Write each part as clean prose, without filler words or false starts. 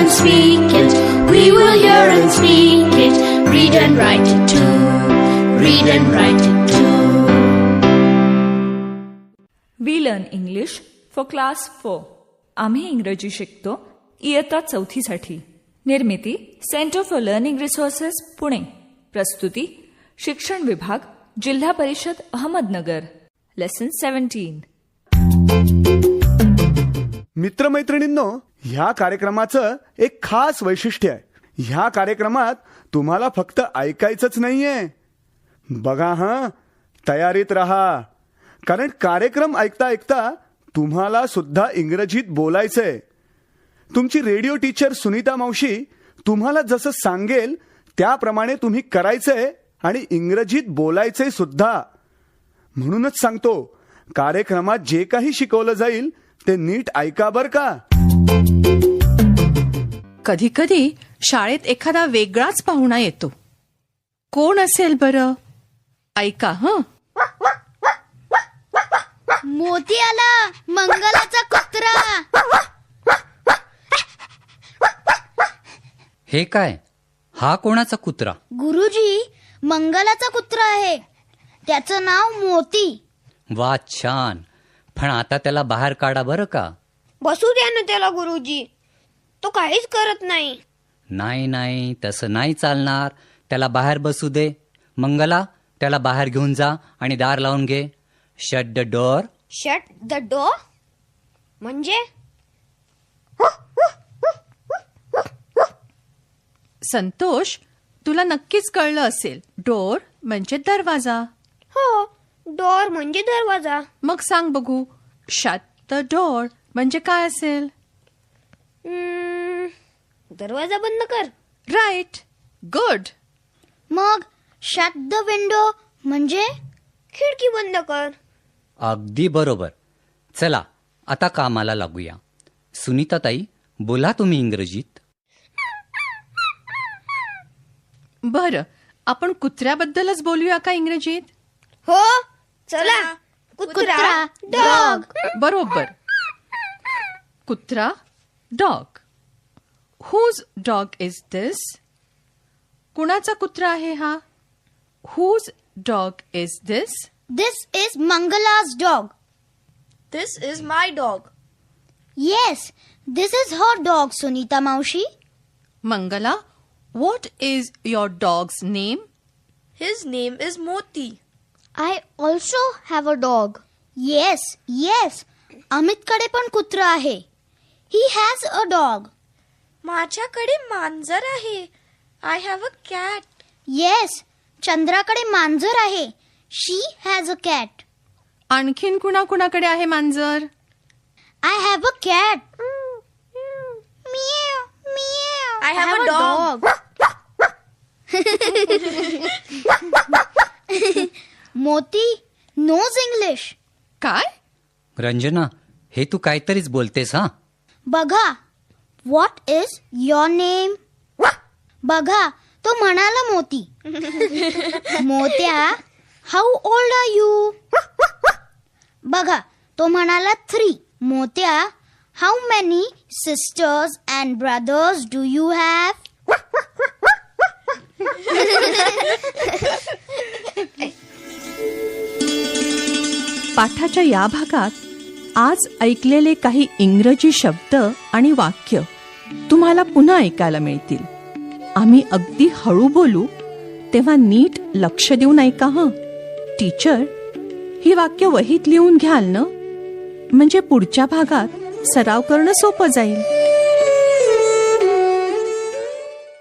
and speak it. We will hear and speak it. Read and write it too. Read and write it too. We learn English for class 4. आम्ही इंग्रजी शिकतो इयत्ता 4थी साठी. निर्मिती centre for learning resources Pune. प्रस्तुती शिक्षण विभाग जिल्हा परिषद अहमदनगर. लेसन 17. मित्रमैत्रिणींनो, ह्या कार्यक्रमाचं एक खास वैशिष्ट्य आहे. ह्या कार्यक्रमात तुम्हाला फक्त ऐकायचंच नाहीये. बघा हां, तयारीत राहा, कारण कार्यक्रम ऐकता ऐकता तुम्हाला सुद्धा इंग्रजीत बोलायचंय. तुमची रेडिओ टीचर सुनीता मावशी तुम्हाला जसं सांगेल त्याप्रमाणे तुम्ही करायचंय आणि इंग्रजीत बोलायचंय सुद्धा. म्हणूनच सांगतो, कार्यक्रमात जे काही शिकवलं जाईल ते नीट ऐका बर का. कधी कधी शाळेत एखादा वेगळाच पाहुणा येतो. कोण असेल बरं? ऐका हं. मोती आला, मंगलाचा कुत्रा. हे काय? हा कोणाचा कुत्रा? गुरुजी, मंगलाचा कुत्रा आहे. त्याचं नाव मोती. वा, छान. पण आता त्याला बाहेर काढा बरं का. बसू द्या ना त्याला गुरुजी, तो काहीच करत नाही. नाही, तसं नाही चालणार. त्याला बाहेर बसू दे. मंगला, त्याला बाहेर घेऊन जा आणि दार लावून घे. Shut the door. Shut the door म्हणजे? संतोष, तुला नक्कीच कळलं असेल, डोअर म्हणजे दरवाजा. हो, डोअर म्हणजे दरवाजा. मग सांग बघू, शट द डोअर म्हणजे काय असेल? दरवाजा बंद कर. Right, good. मग शट द विंडो म्हणजे? खिडकी बंद कर. अगदी बरोबर. चला आता कामाला लागूया. सुनीताताई, बोला तुम्ही इंग्रजीत. बरं, आपण कुत्र्याबद्दलच बोलूया का इंग्रजीत? हो, चला. कुत्रा, डॉग. बरोबर. कुत्रा, dog. Whose dog is this? कुणाचा कुत्रा आहे हा? Whose dog is this? This is Mangala's dog. This is my dog. Yes, this is her dog, Sunita Maushi. Mangala, what is your dog's name? His name is Moti. I also have a dog. Yes. अमितकडे पण कुत्रा आहे. He has a dog. माझ्याकडे मांजर आहे. I have a cat. Yes, चंद्राकडे मांजर आहे. She has a cat. आणखीन कुणाकुणाकडे आहे मांजर? I have a cat. Meow, meow. I have a dog. Moti knows English. काय? रंजना, हे तू काहीतरीच बोलतेस हा. बघा, what is your name? बघा, तो म्हणाला मोती. मोत्या, how old are you? बघा, तो म्हणाला 3. मोत्या, how many sisters and brothers do you have? पाठाच्या या भागात आज ऐकलेले काही इंग्रजी शब्द आणि वाक्य तुम्हाला पुन्हा ऐकायला मिळतील. आम्ही अगदी हळू बोलू, तेव्हा नीट लक्ष देऊन ऐका हं. टीचर, ही वाक्य वहीत लिहून घ्याल ना, म्हणजे पुढच्या भागात सराव करणं सोपं जाईल.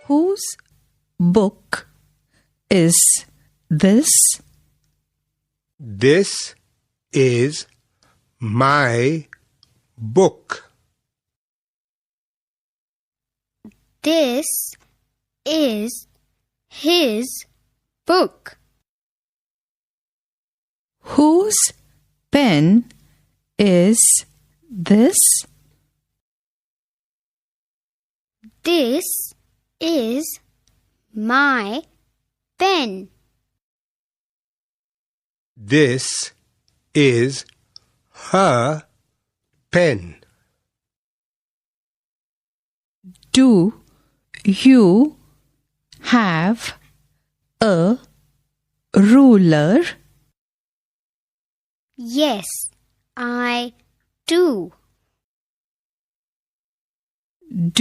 Whose book is this? This is my book. This is his book. Whose pen is this? This is my pen. This is her pen. Do you have a ruler? Yes, I do.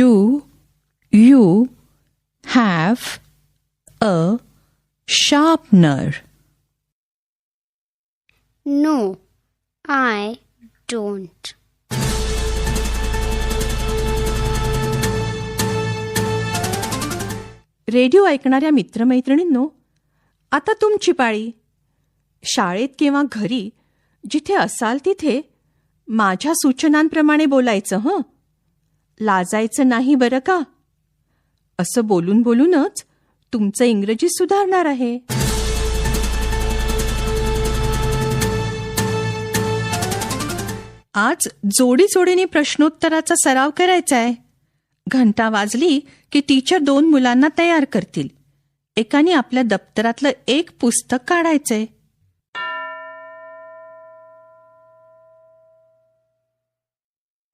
Do you have a sharpener? No, I don't. Radio ऐकणाऱ्या मित्रमैत्रिणींनो, आता तुमची पाळी. शाळेत किंवा घरी जिथे असाल तिथे माझ्या सूचनांप्रमाणे बोलायचं हं. लाजायचं नाही बरं का. असं बोलून बोलूनच तुमचं इंग्रजी सुधारणार आहे. आज जोडी जोडीने प्रश्नोत्तराचा सराव करायचा आहे. घंटा वाजली की टीचर 2 मुलांना तयार करतील. एकाने आपल्या दप्तरातलं एक पुस्तक काढायचंय.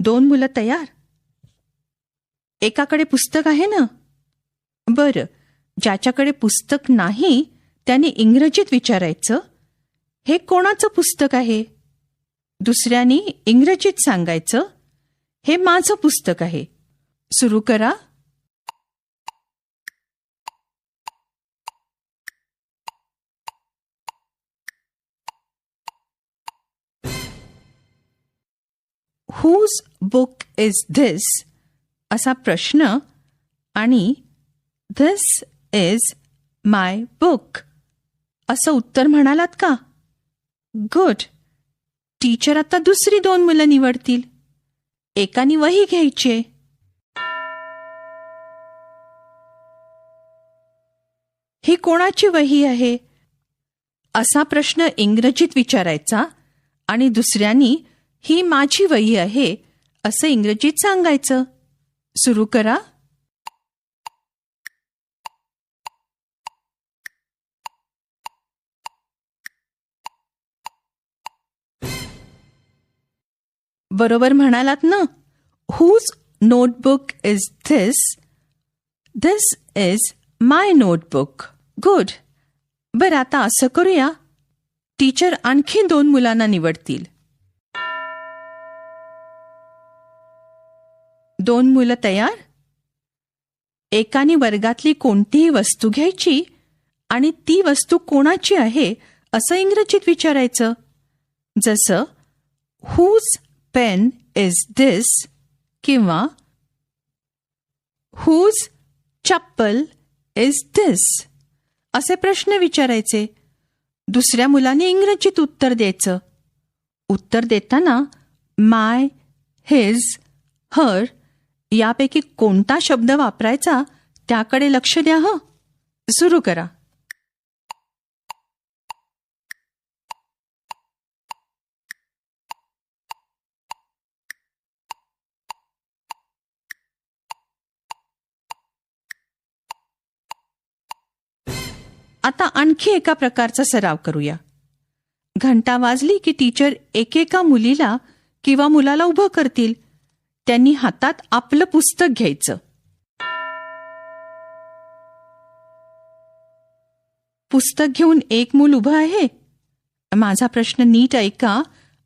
दोन मुलं तयार? एकाकडे पुस्तक आहे ना? बरं, ज्याच्याकडे पुस्तक नाही त्याने इंग्रजीत विचारायचं, हे कोणाचं पुस्तक आहे? दुसऱ्याने इंग्रजीत सांगायचं, हे माझं पुस्तक आहे. सुरू करा. Whose book is this? असा प्रश्न आणि This is my book असं उत्तर म्हणालात का? गुड. टीचर आता दुसरी 2 मुलं निवडतील. एकाने वही घ्यायची. ही कोणाची वही आहे? असा प्रश्न इंग्रजीत विचारायचा आणि दुसऱ्यानी ही माझी वही आहे असं इंग्रजीत सांगायचं. सुरू करा. बरोबर म्हणालात ना? Whose notebook is this? This is my notebook. Good. बरं, आता असं करूया. टीचर आणखी 2 मुलांना निवडतील. 2 मुलं तयार? एकाने वर्गातली कोणतीही वस्तू घ्यायची आणि ती वस्तू कोणाची आहे असं इंग्रजीत विचारायचं. जसं Whose pen is this? किंवा Whose चप्पल is this? असे प्रश्न विचारायचे. दुसऱ्या मुलाने इंग्रजीत उत्तर द्यायचं. उत्तर देताना माय, हिज, हर यापैकी कोणता शब्द वापरायचा त्याकडे लक्ष द्या हं. सुरू करा. आता आणखी एका प्रकारचा सराव करूया. घंटा वाजली की टीचर एकेका मुलीला किंवा मुलाला उभं करतील. त्यांनी हातात आपलं पुस्तक घ्यायचं. पुस्तक घेऊन एक मूल उभं आहे. माझा प्रश्न नीट ऐका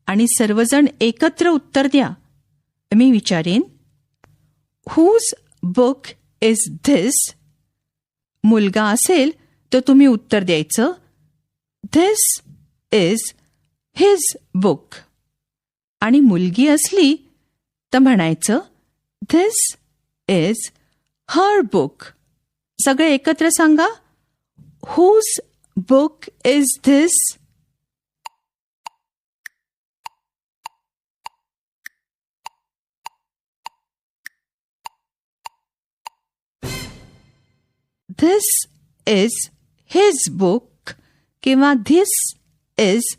आणि सर्वजण एकत्र उत्तर द्या. मी विचारेन, Whose book is this? मुलगा असेल तर तुम्ही उत्तर द्यायचं, This is his book. आणि मुलगी असली तर म्हणायचं, This is her book. सगळे एकत्र सांगा, Whose book is this? This is his book किंवा This is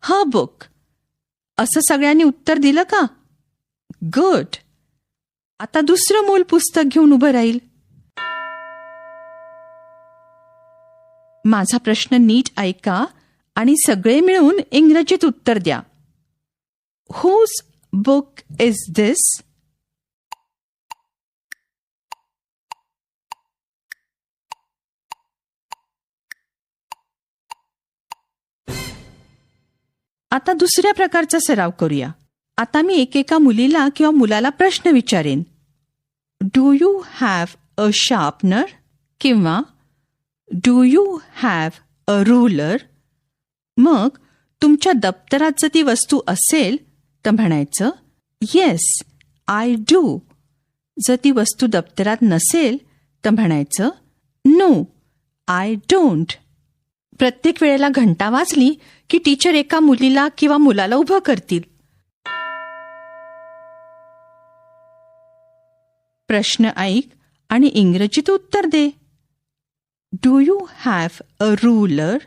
her book. असं सगळ्यांनी उत्तर दिलं का? गुड. आता दुसरं मूल पुस्तक घेऊन उभं राहील. माझा प्रश्न नीट ऐका आणि सगळे मिळून इंग्रजीत उत्तर द्या. Whose book is this? आता दुसऱ्या प्रकारचा सराव करूया. आता मी एकेका मुलीला किंवा मुलाला प्रश्न विचारेन. Do you have a sharpener? किंवा do you have a ruler? मग तुमच्या दप्तरात जर ती वस्तू असेल तर म्हणायचं येस आय डू. जर ती वस्तू दप्तरात नसेल तर म्हणायचं नो आय डोंट. प्रत्येक वेळेला घंटा वाजली की टीचर एका मुलीला किंवा मुलाला उभं करतील. प्रश्न ऐक आणि इंग्रजीत उत्तर दे. Do you have a ruler?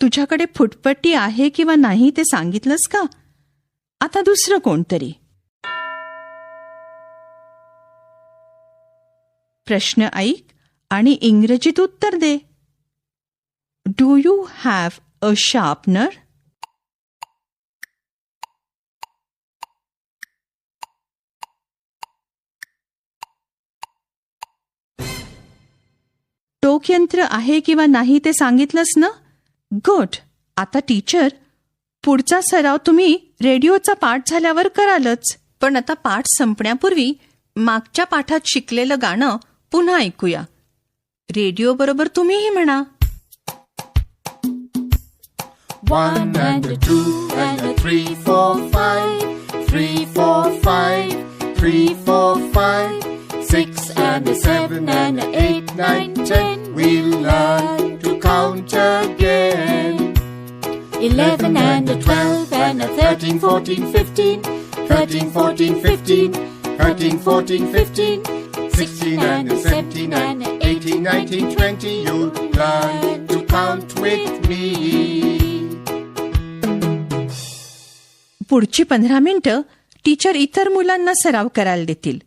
तुझ्याकडे फुटपट्टी आहे किंवा नाही ते सांगितलंस का? आता दुसरं कोणतरी. प्रश्न ऐक आणि इंग्रजीत उत्तर दे. Do you have a sharpener? टोकयंत्र आहे किंवा नाही ते सांगितलंस ना? गुड. आता टीचर, पुढचा सराव तुम्ही रेडिओचा पाठ झाल्यावर करालच, पण आता पाठ संपण्यापूर्वी मागच्या पाठात शिकलेलं गाणं पुन्हा ऐकूया. रेडिओ बरोबर तुम्हीही म्हणा. 1 and a 2 and a 3, 4, 5. 3, 4, 5. 3, 4, 5. 6 and a 7 and a 8, 9, 10. We'll learn to count again. 11 and a 12 and a 13, 14, 15. 13, 14, 15. 13, 14, 15. 16 and a 17 and a 18, 19, 20. You'll learn to count with me. पुढची 15 मिनिटं टीचर इतर मुलांना सराव करायला देतील.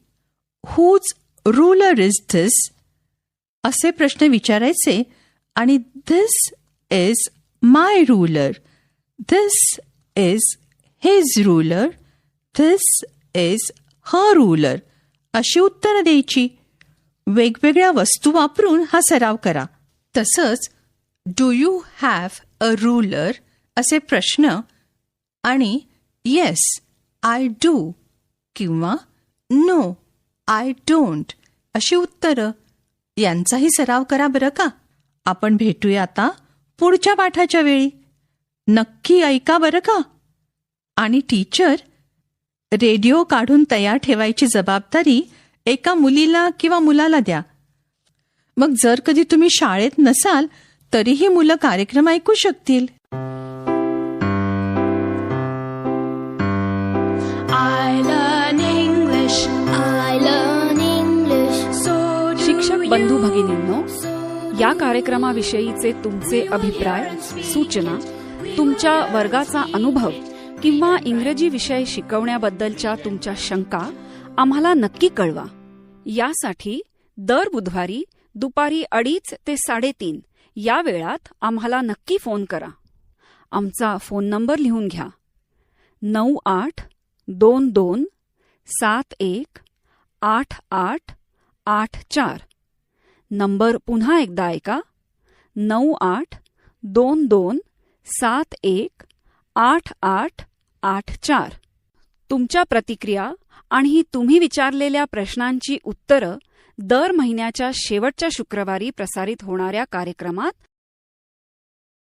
हुज रुलर इज धिस असे प्रश्न विचारायचे आणि this is my ruler, this is his ruler, this is her ruler अशी उत्तरं द्यायची. वेगवेगळ्या वस्तू वापरून हा सराव करा. तसंच do you have a ruler असे प्रश्न आणि येस आय डू किंवा नो आय डोंट अशी उत्तरं यांचाही सराव करा बरं का. आपण भेटूया आता पुढच्या पाठाच्या वेळी. नक्की ऐका बरं का. आणि टीचर, रेडिओ काढून तयार ठेवायची जबाबदारी एका मुलीला किंवा मुलाला द्या. मग जर कधी तुम्ही शाळेत नसाल तरीही मुलं कार्यक्रम ऐकू शकतील. शिक्षक बंधू भगिनींनो, या कार्यक्रमाविषयीचे तुमचे अभिप्राय, सूचना, तुमच्या वर्गाचा अनुभव किंवा इंग्रजी विषय शिकवण्याबद्दलच्या तुमच्या शंका आम्हाला नक्की कळवा. यासाठी दर बुधवारी दुपारी 2:30 ते 3:30 या वेळात आम्हाला नक्की फोन करा. आमचा फोन नंबर लिहून घ्या. 9822718884. नंबर पुन्हा एकदा ऐका. 9822718884. तुमच्या प्रतिक्रिया आणि तुम्ही विचारलेल्या प्रश्नांची उत्तरं दर महिन्याच्या शेवटच्या शुक्रवारी प्रसारित होणाऱ्या कार्यक्रमात